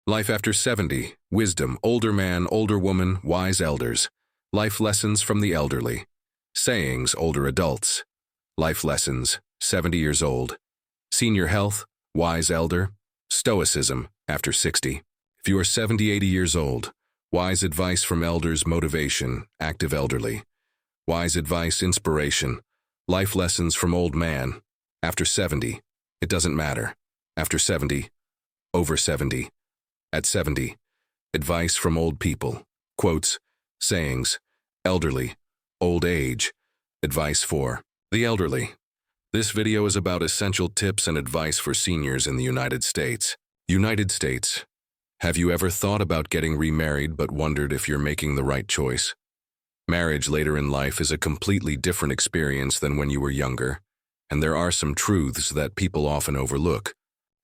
Life after 70, wisdom, older man, older woman, wise elders. Life lessons from the elderly. Sayings, older adults. Life lessons, 70 years old. Senior health, wise elder. Stoicism, after 60. If you are 70, 80 years old, wise advice from elders, motivation, active elderly. Wise advice, inspiration. Life lessons from old man, after 70. It doesn't matter. After 70, over 70. At 70, advice from old people, quotes, sayings, elderly, old age, advice for the elderly. This video is about essential tips and advice for seniors in the United States. United States. Have you ever thought about getting remarried but wondered if you're making the right choice? Marriage later in life is a completely different experience than when you were younger, and there are some truths that people often overlook,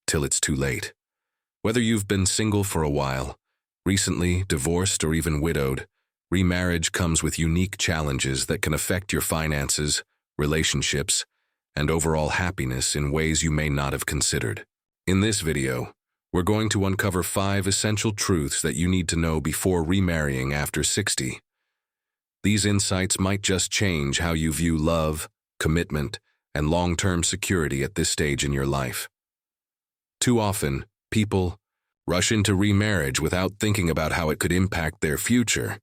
till it's too late. Whether you've been single for a while, recently divorced, or even widowed, remarriage comes with unique challenges that can affect your finances, relationships, and overall happiness in ways you may not have considered. In this video, we're going to uncover 5 essential truths that you need to know before remarrying after 60. These insights might just change how you view love, commitment, and long-term security at this stage in your life. Too often, people rush into remarriage without thinking about how it could impact their future,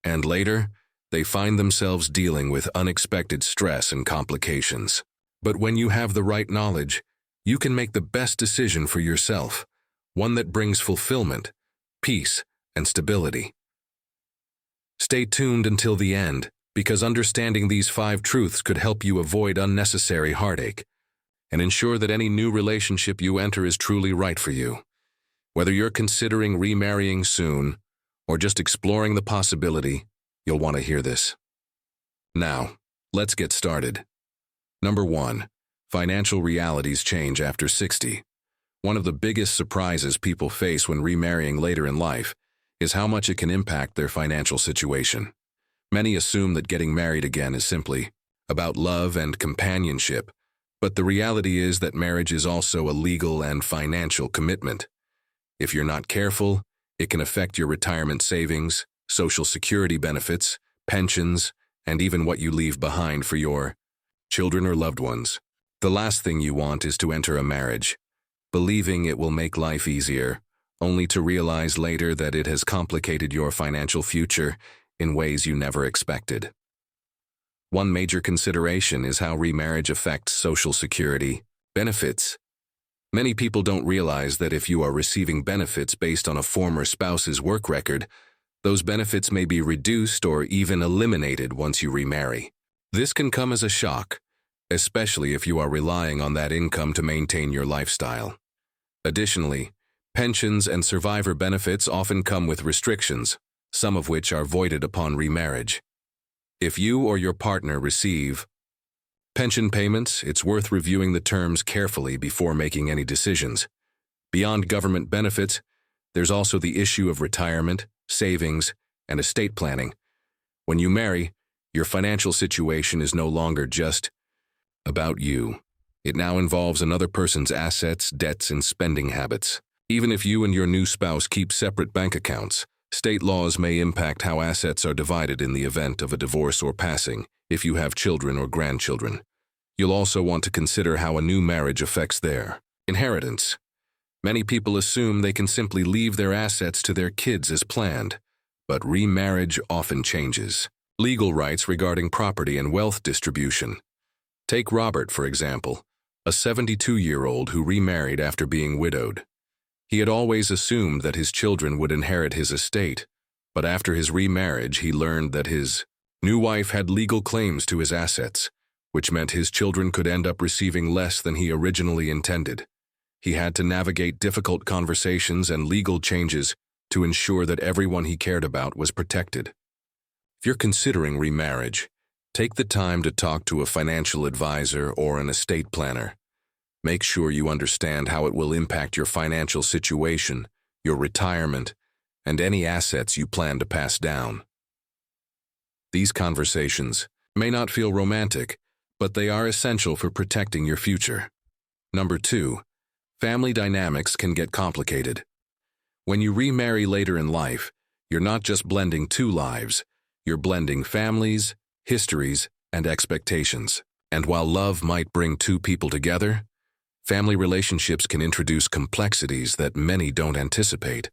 and later, they find themselves dealing with unexpected stress and complications. But when you have the right knowledge, you can make the best decision for yourself, one that brings fulfillment, peace, and stability. Stay tuned until the end, because understanding these 5 truths could help you avoid unnecessary heartache and ensure that any new relationship you enter is truly right for you. Whether you're considering remarrying soon or just exploring the possibility, you'll want to hear this. Now, let's get started. Number 1. Financial realities change after 60. One of the biggest surprises people face when remarrying later in life is how much it can impact their financial situation. Many assume that getting married again is simply about love and companionship, but the reality is that marriage is also a legal and financial commitment. If you're not careful, it can affect your retirement savings, Social Security benefits, pensions, and even what you leave behind for your children or loved ones. The last thing you want is to enter a marriage, believing it will make life easier, only to realize later that it has complicated your financial future in ways you never expected. One major consideration is how remarriage affects Social Security benefits. Many people don't realize that if you are receiving benefits based on a former spouse's work record, those benefits may be reduced or even eliminated once you remarry. This can come as a shock, especially if you are relying on that income to maintain your lifestyle. Additionally, pensions and survivor benefits often come with restrictions, some of which are voided upon remarriage. If you or your partner receive pension payments, it's worth reviewing the terms carefully before making any decisions. Beyond government benefits, there's also the issue of retirement, savings, and estate planning. When you marry, your financial situation is no longer just about you. It now involves another person's assets, debts, and spending habits. Even if you and your new spouse keep separate bank accounts, state laws may impact how assets are divided in the event of a divorce or passing, if you have children or grandchildren. You'll also want to consider how a new marriage affects their inheritance. Many people assume they can simply leave their assets to their kids as planned, but remarriage often changes. Legal rights regarding property and wealth distribution. Take Robert, for example, a 72-year-old who remarried after being widowed. He had always assumed that his children would inherit his estate, but after his remarriage he learned that his new wife had legal claims to his assets, which meant his children could end up receiving less than he originally intended. He had to navigate difficult conversations and legal changes to ensure that everyone he cared about was protected. If you're considering remarriage, take the time to talk to a financial advisor or an estate planner. Make sure you understand how it will impact your financial situation, your retirement, and any assets you plan to pass down. These conversations may not feel romantic, but they are essential for protecting your future. Number 2, family dynamics can get complicated. When you remarry later in life, you're not just blending two lives, you're blending families, histories, and expectations. And while love might bring two people together, family relationships can introduce complexities that many don't anticipate.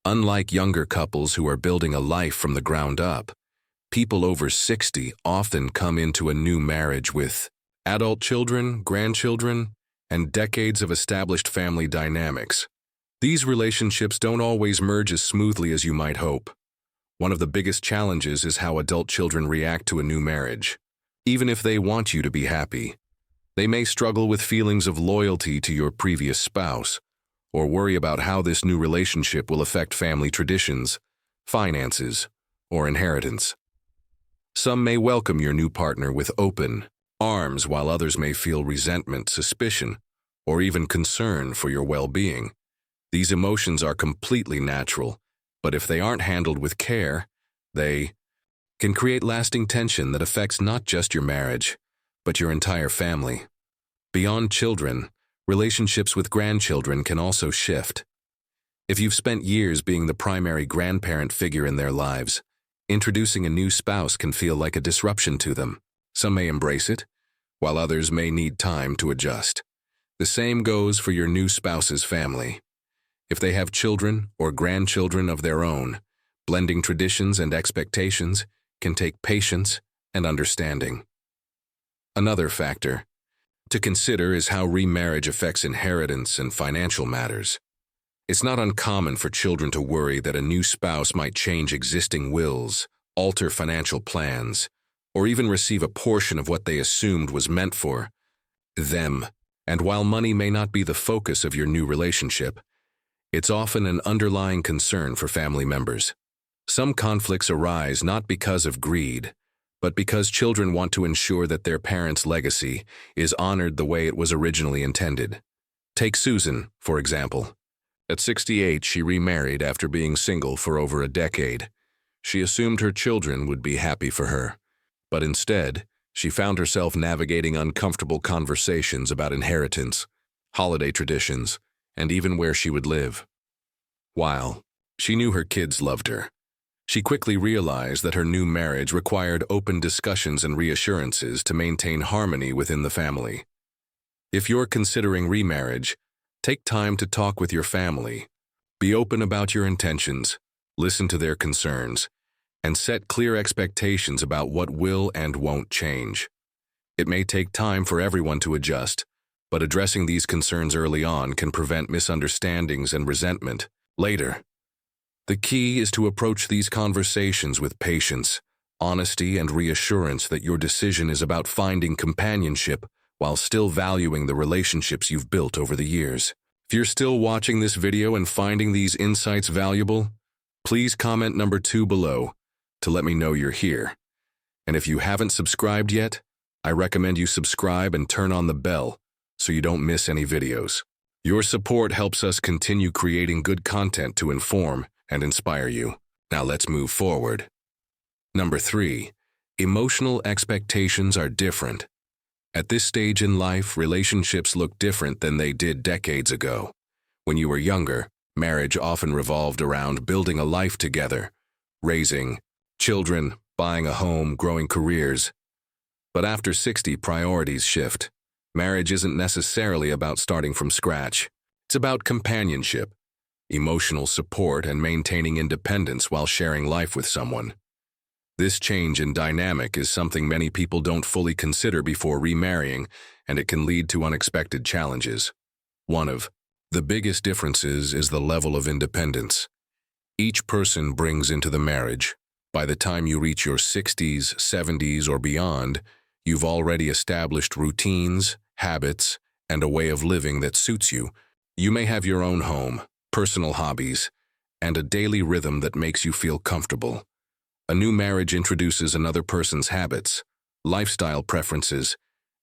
Unlike younger couples who are building a life from the ground up, people over 60 often come into a new marriage with adult children, grandchildren, and decades of established family dynamics. These relationships don't always merge as smoothly as you might hope. One of the biggest challenges is how adult children react to a new marriage. Even if they want you to be happy, they may struggle with feelings of loyalty to your previous spouse, or worry about how this new relationship will affect family traditions, finances, or inheritance. Some may welcome your new partner with open arms, while others may feel resentment, suspicion, or even concern for your well-being. These emotions are completely natural, but if they aren't handled with care, they can create lasting tension that affects not just your marriage, but your entire family. Beyond children, relationships with grandchildren can also shift. If you've spent years being the primary grandparent figure in their lives, introducing a new spouse can feel like a disruption to them. Some may embrace it, while others may need time to adjust. The same goes for your new spouse's family. If they have children or grandchildren of their own, blending traditions and expectations can take patience and understanding. Another factor to consider is how remarriage affects inheritance and financial matters. It's not uncommon for children to worry that a new spouse might change existing wills, alter financial plans, or even receive a portion of what they assumed was meant for them. And while money may not be the focus of your new relationship, it's often an underlying concern for family members. Some conflicts arise not because of greed, but because children want to ensure that their parents' legacy is honored the way it was originally intended. Take Susan, for example. At 68, she remarried after being single for over a decade. She assumed her children would be happy for her, but instead, she found herself navigating uncomfortable conversations about inheritance, holiday traditions, and even where she would live. While she knew her kids loved her, she quickly realized that her new marriage required open discussions and reassurances to maintain harmony within the family. If you're considering remarriage, take time to talk with your family. Be open about your intentions, listen to their concerns, and set clear expectations about what will and won't change. It may take time for everyone to adjust, but addressing these concerns early on can prevent misunderstandings and resentment later. The key is to approach these conversations with patience, honesty, and reassurance that your decision is about finding companionship while still valuing the relationships you've built over the years. If you're still watching this video and finding these insights valuable, please comment number 2 below to let me know you're here. And if you haven't subscribed yet, I recommend you subscribe and turn on the bell so you don't miss any videos. Your support helps us continue creating good content to inform and inspire you. Now let's move forward. Number 3, emotional expectations are different. At this stage in life, relationships look different than they did decades ago. When you were younger, marriage often revolved around building a life together, raising children, buying a home, growing careers. But after 60, priorities shift. Marriage isn't necessarily about starting from scratch. It's about companionship, emotional support, and maintaining independence while sharing life with someone. This change in dynamic is something many people don't fully consider before remarrying, and it can lead to unexpected challenges. One of the biggest differences is the level of independence each person brings into the marriage. By the time you reach your 60s, 70s, or beyond, you've already established routines, habits, and a way of living that suits you. You may have your own home, personal hobbies, and a daily rhythm that makes you feel comfortable. A new marriage introduces another person's habits, lifestyle preferences,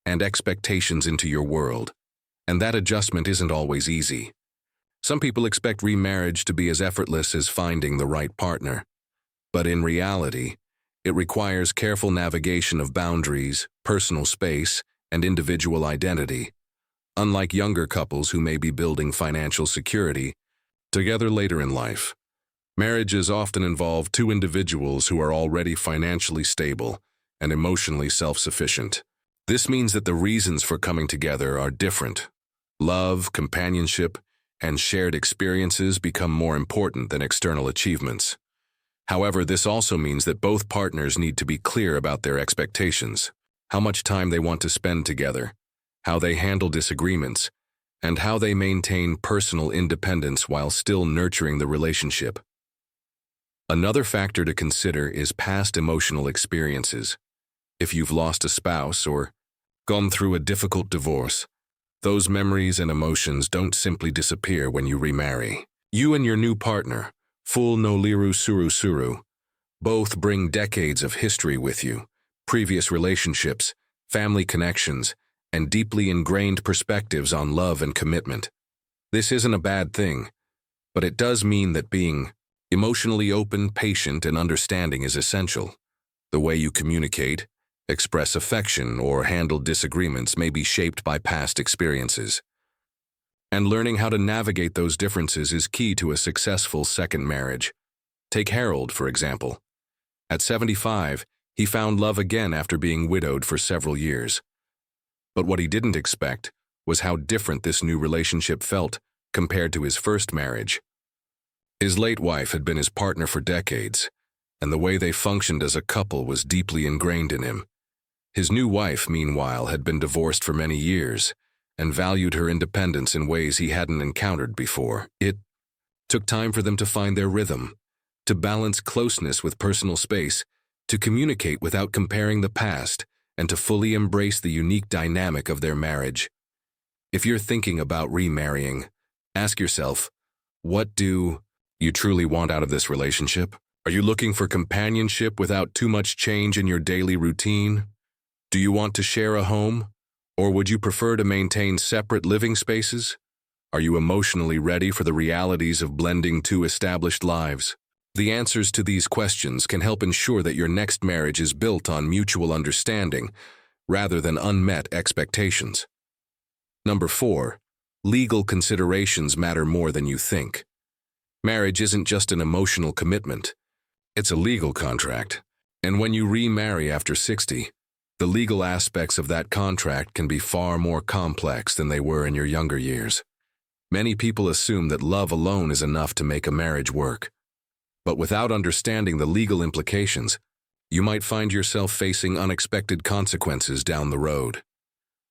and expectations into your world, and that adjustment isn't always easy. Some people expect remarriage to be as effortless as finding the right partner, but in reality, it requires careful navigation of boundaries, personal space, and individual identity. Unlike younger couples who may be building financial security, together later in life. Marriages often involve two individuals who are already financially stable and emotionally self-sufficient. This means that the reasons for coming together are different. Love, companionship, and shared experiences become more important than external achievements. However, this also means that both partners need to be clear about their expectations, how much time they want to spend together, how they handle disagreements, and how they maintain personal independence while still nurturing the relationship. Another factor to consider is past emotional experiences. If you've lost a spouse or gone through a difficult divorce, those memories and emotions don't simply disappear when you remarry. You and your new partner, full no liru suru suru, both bring decades of history with you, previous relationships, family connections, and deeply ingrained perspectives on love and commitment. This isn't a bad thing, but it does mean that being emotionally open, patient, and understanding is essential. The way you communicate, express affection, or handle disagreements may be shaped by past experiences. And learning how to navigate those differences is key to a successful second marriage. Take Harold, for example. At 75, he found love again after being widowed for several years. But what he didn't expect was how different this new relationship felt compared to his first marriage. His late wife had been his partner for decades, and the way they functioned as a couple was deeply ingrained in him. His new wife, meanwhile, had been divorced for many years and valued her independence in ways he hadn't encountered before. It took time for them to find their rhythm, to balance closeness with personal space, to communicate without comparing the past, and to fully embrace the unique dynamic of their marriage. If you're thinking about remarrying, ask yourself, what do you truly want out of this relationship? Are you looking for companionship without too much change in your daily routine? Do you want to share a home? Or would you prefer to maintain separate living spaces? Are you emotionally ready for the realities of blending two established lives? The answers to these questions can help ensure that your next marriage is built on mutual understanding rather than unmet expectations. Number 4, legal considerations matter more than you think. Marriage isn't just an emotional commitment. It's a legal contract. And when you remarry after 60, the legal aspects of that contract can be far more complex than they were in your younger years. Many people assume that love alone is enough to make a marriage work. But without understanding the legal implications, you might find yourself facing unexpected consequences down the road.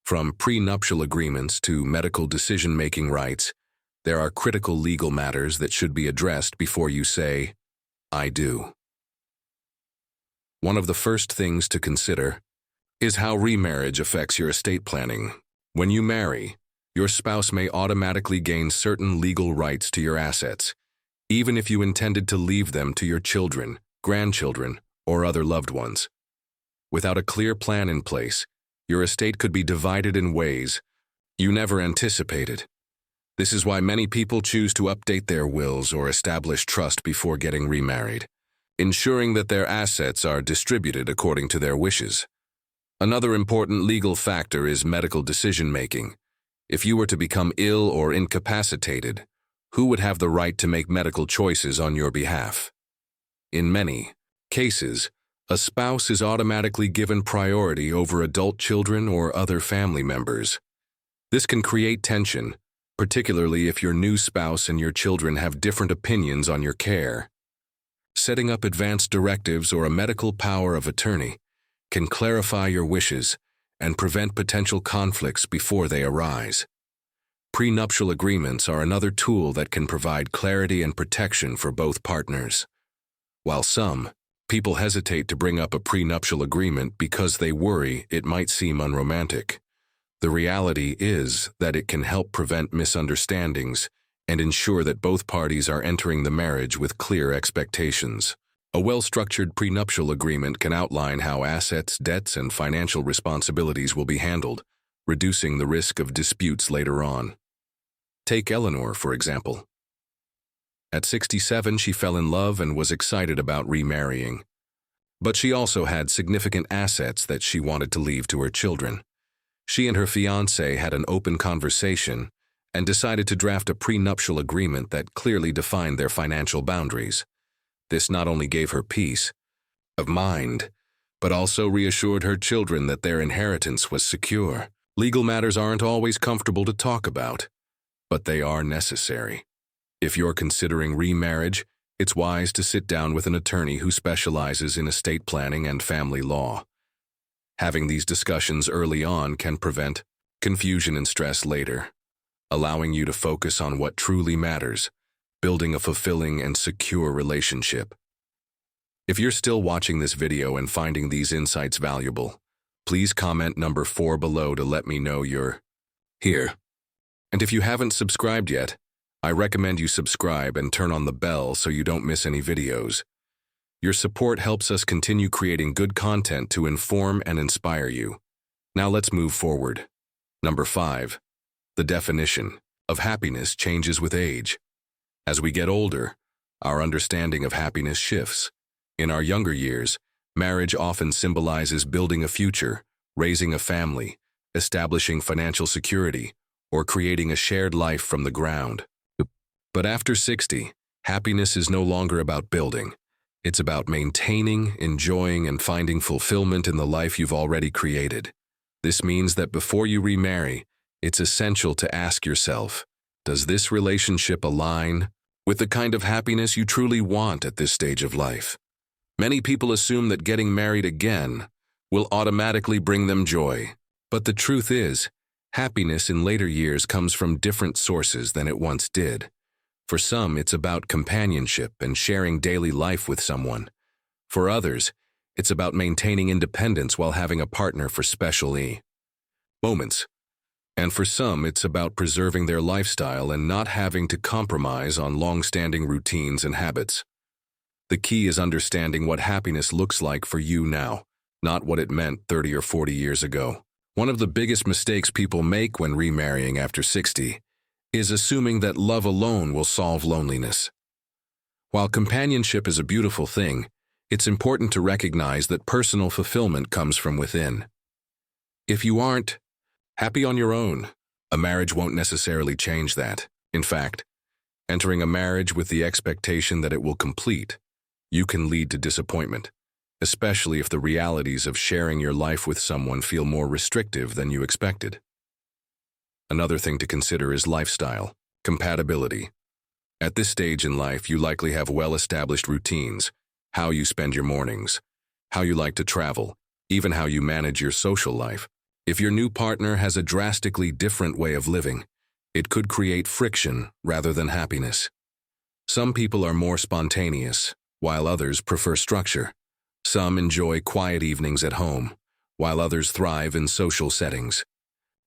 From prenuptial agreements to medical decision-making rights, there are critical legal matters that should be addressed before you say, "I do." One of the first things to consider is how remarriage affects your estate planning. When you marry, your spouse may automatically gain certain legal rights to your assets, even if you intended to leave them to your children, grandchildren, or other loved ones. Without a clear plan in place, your estate could be divided in ways you never anticipated. This is why many people choose to update their wills or establish trust before getting remarried, ensuring that their assets are distributed according to their wishes. Another important legal factor is medical decision-making. If you were to become ill or incapacitated, who would have the right to make medical choices on your behalf? In many cases, a spouse is automatically given priority over adult children or other family members. This can create tension, particularly if your new spouse and your children have different opinions on your care. Setting up advance directives or a medical power of attorney can clarify your wishes and prevent potential conflicts before they arise. Prenuptial agreements are another tool that can provide clarity and protection for both partners. While some people hesitate to bring up a prenuptial agreement because they worry it might seem unromantic, the reality is that it can help prevent misunderstandings and ensure that both parties are entering the marriage with clear expectations. A well-structured prenuptial agreement can outline how assets, debts, and financial responsibilities will be handled, reducing the risk of disputes later on. Take Eleanor, for example. At 67, she fell in love and was excited about remarrying. But she also had significant assets that she wanted to leave to her children. She and her fiancé had an open conversation, and decided to draft a prenuptial agreement that clearly defined their financial boundaries. This not only gave her peace of mind, but also reassured her children that their inheritance was secure. Legal matters aren't always comfortable to talk about, but they are necessary. If you're considering remarriage, it's wise to sit down with an attorney who specializes in estate planning and family law. Having these discussions early on can prevent confusion and stress later, allowing you to focus on what truly matters, building a fulfilling and secure relationship. If you're still watching this video and finding these insights valuable, please comment number 4 below to let me know you're here. And if you haven't subscribed yet, I recommend you subscribe and turn on the bell so you don't miss any videos. Your support helps us continue creating good content to inform and inspire you. Now let's move forward. Number 5. The definition of happiness changes with age. As we get older, our understanding of happiness shifts. In our younger years, marriage often symbolizes building a future, raising a family, establishing financial security, or creating a shared life from the ground. But after 60, happiness is no longer about building. It's about maintaining, enjoying, and finding fulfillment in the life you've already created. This means that before you remarry, it's essential to ask yourself, does this relationship align with the kind of happiness you truly want at this stage of life? Many people assume that getting married again will automatically bring them joy. But the truth is, happiness in later years comes from different sources than it once did. For some, it's about companionship and sharing daily life with someone. For others, it's about maintaining independence while having a partner for special moments. And for some, it's about preserving their lifestyle and not having to compromise on long-standing routines and habits. The key is understanding what happiness looks like for you now, not what it meant 30 or 40 years ago. One of the biggest mistakes people make when remarrying after 60 is assuming that love alone will solve loneliness. While companionship is a beautiful thing, it's important to recognize that personal fulfillment comes from within. If you aren't happy on your own, a marriage won't necessarily change that. In fact, entering a marriage with the expectation that it will complete you can lead to disappointment, especially if the realities of sharing your life with someone feel more restrictive than you expected. Another thing to consider is lifestyle compatibility. At this stage in life, you likely have well-established routines, how you spend your mornings, how you like to travel, even how you manage your social life. If your new partner has a drastically different way of living, it could create friction rather than happiness. Some people are more spontaneous, while others prefer structure. Some enjoy quiet evenings at home, while others thrive in social settings.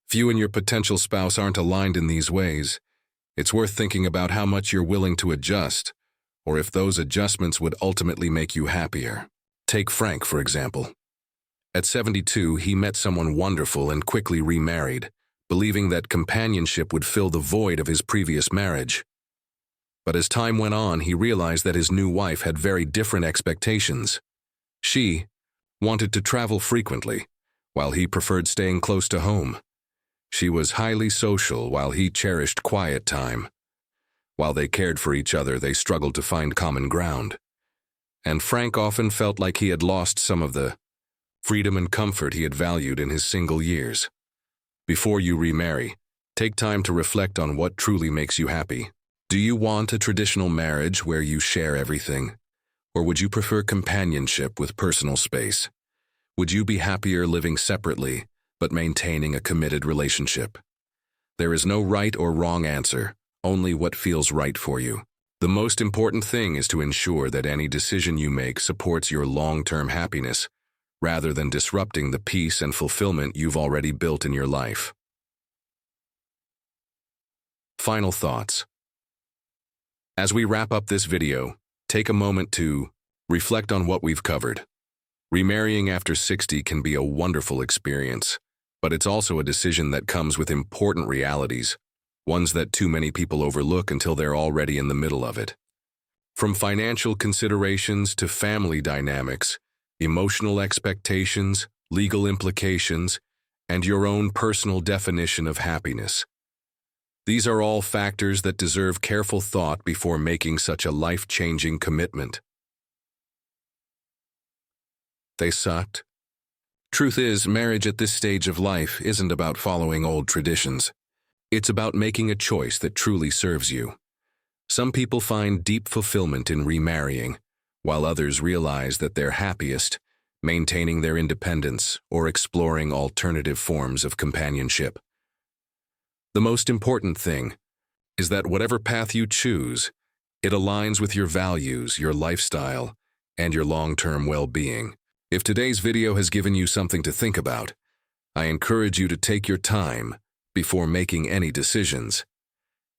If you and your potential spouse aren't aligned in these ways, it's worth thinking about how much you're willing to adjust, or if those adjustments would ultimately make you happier. Take Frank, for example. At 72, he met someone wonderful and quickly remarried, believing that companionship would fill the void of his previous marriage. But as time went on, he realized that his new wife had very different expectations. She wanted to travel frequently, while he preferred staying close to home. She was highly social, while he cherished quiet time. While they cared for each other, they struggled to find common ground. And Frank often felt like he had lost some of the freedom and comfort he had valued in his single years. Before you remarry, take time to reflect on what truly makes you happy. Do you want a traditional marriage where you share everything? Or would you prefer companionship with personal space? Would you be happier living separately, but maintaining a committed relationship? There is no right or wrong answer, only what feels right for you. The most important thing is to ensure that any decision you make supports your long-term happiness, rather than disrupting the peace and fulfillment you've already built in your life. Final thoughts. As we wrap up this video, take a moment to reflect on what we've covered. Remarrying after 60 can be a wonderful experience, but it's also a decision that comes with important realities, ones that too many people overlook until they're already in the middle of it. From financial considerations to family dynamics, emotional expectations, legal implications, and your own personal definition of happiness. These are all factors that deserve careful thought before making such a life-changing commitment. They sucked. Truth is, marriage at this stage of life isn't about following old traditions. It's about making a choice that truly serves you. Some people find deep fulfillment in remarrying, while others realize that they're happiest maintaining their independence or exploring alternative forms of companionship. The most important thing is that whatever path you choose, it aligns with your values, your lifestyle, and your long-term well-being. If today's video has given you something to think about, I encourage you to take your time before making any decisions.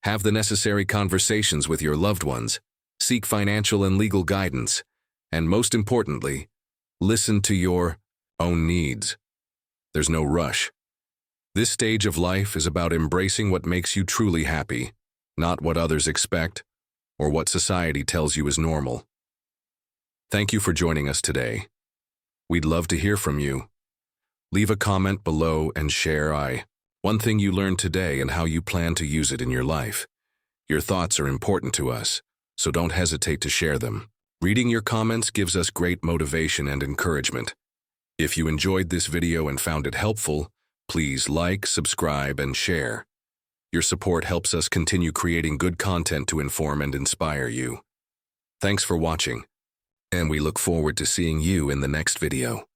Have the necessary conversations with your loved ones, seek financial and legal guidance, and most importantly, listen to your own needs. There's no rush. This stage of life is about embracing what makes you truly happy, not what others expect or what society tells you is normal. Thank you for joining us today. We'd love to hear from you. Leave a comment below and share one thing you learned today and how you plan to use it in your life. Your thoughts are important to us, so don't hesitate to share them. Reading your comments gives us great motivation and encouragement. If you enjoyed this video and found it helpful, please like, subscribe, and share. Your support helps us continue creating good content to inform and inspire you. Thanks for watching, and we look forward to seeing you in the next video.